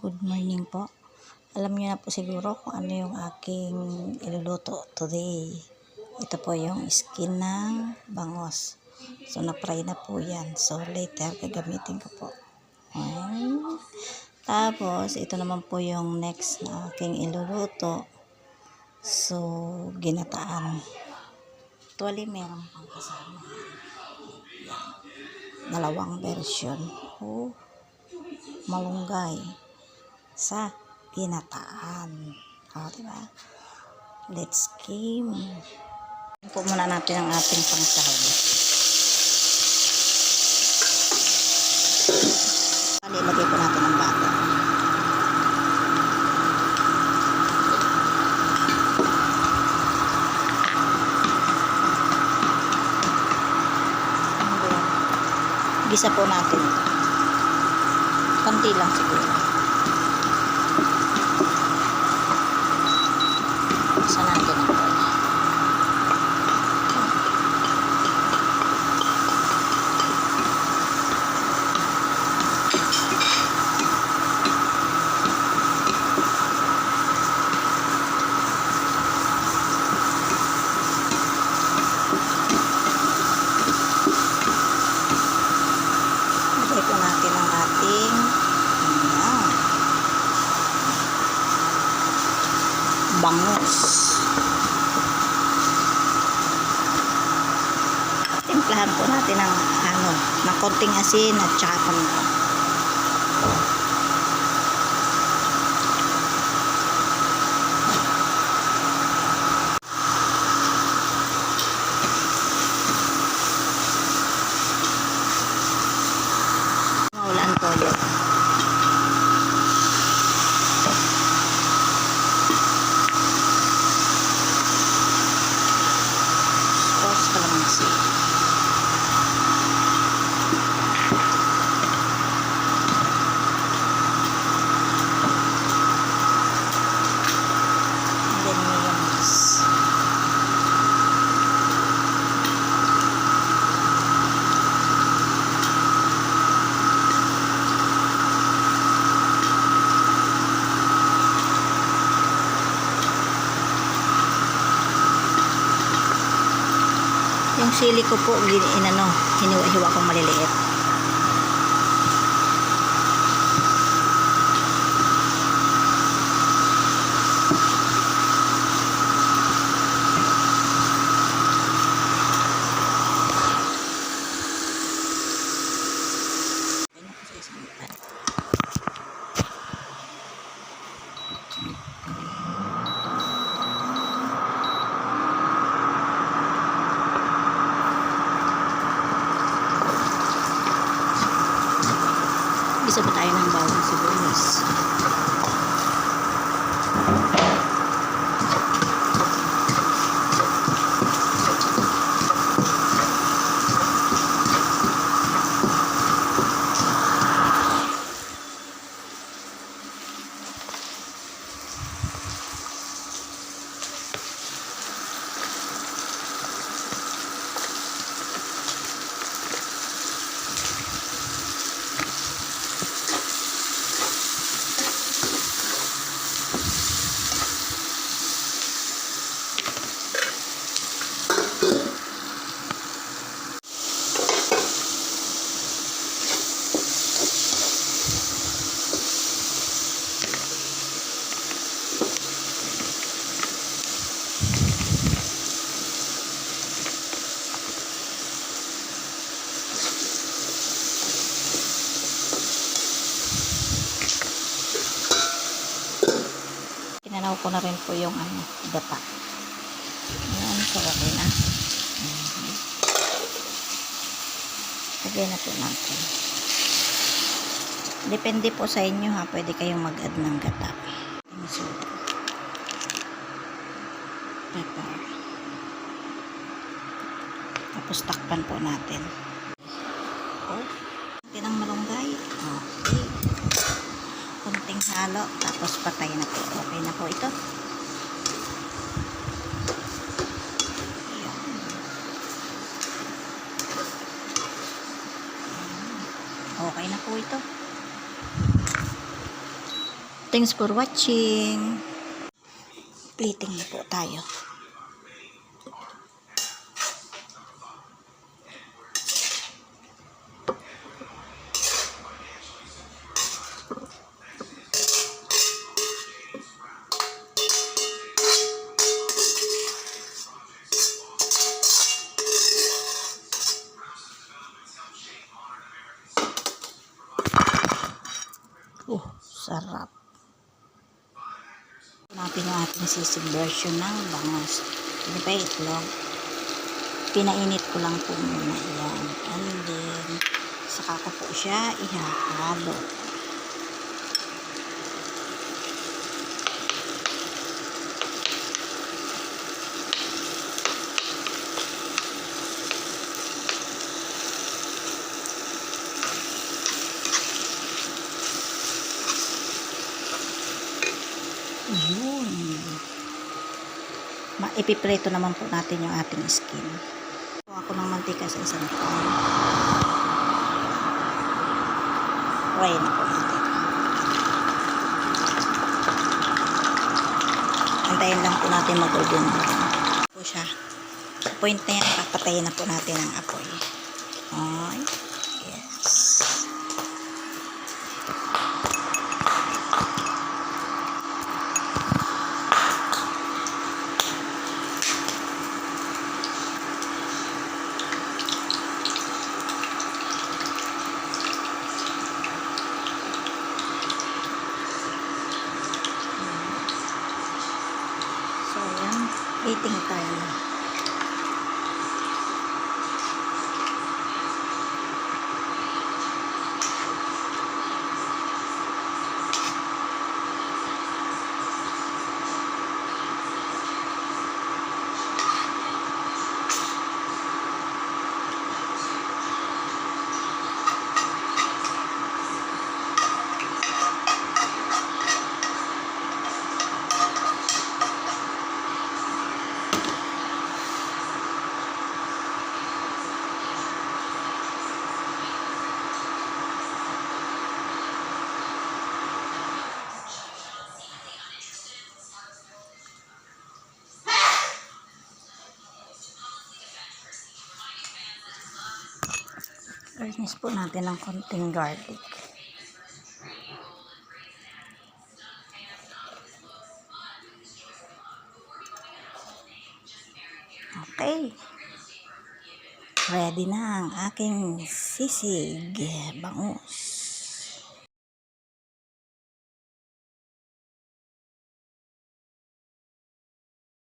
Good morning po. Alam niyo na po siguro kung ano yung aking iluluto today. Ito po yung skin ng bangos. So, na-fry na po yan. So, later, gagamitin ko po. Ayan. Tapos, ito naman po yung next na aking iluluto. So, ginataan. Actually, meron pang kasama. Yan. Dalawang version. Oh, malunggay sa ginataan. O, diba? Let's game. Po muna natin ang ating pangsahog. Ilagay po natin ang butter. Gisa po natin ito. Konti lang siguro. Gisa natin ito. Lagay po natin ang ating bangus. Timplahan po natin ng ng konting asin at saka paminta. Maulan po yun. Kalamansi. And then mayonnaise. Yung sili ko po, hiniwa-hiwa kong maliliit. Isa pa tayo ng bawang sibuyas. Tinanaw ko na rin po yung gata. Ayan, so okay na. Lagay na po natin. Depende po sa inyo ha, pwede kayong mag-add ng gata. Soda. Pepper. Tapos takpan po natin. Natin ang malunggay. Okay. Kunting halo, tapos patay na po. Okay na po ito. Okay na po ito. Thanks for watching. Plating na po tayo. Sarap. Natin yung ating sisig version ng bangos. Hindi pa itlog. Pinainit ko lang po muna yan. And then, saka ko po siya ihahalo. Yun. Ipiprito naman po natin yung ating skin. Kuha ako ng mantika sa isang pan. Fry na po natin. Antayin lang po natin mag-golden brown. Po siya. Sa point na yan, papatayin na po natin ang apoy. Ay, yes. Plating tayo. Garnish po natin ng konting garlic. Okay. Ready na ang aking sisig bangus.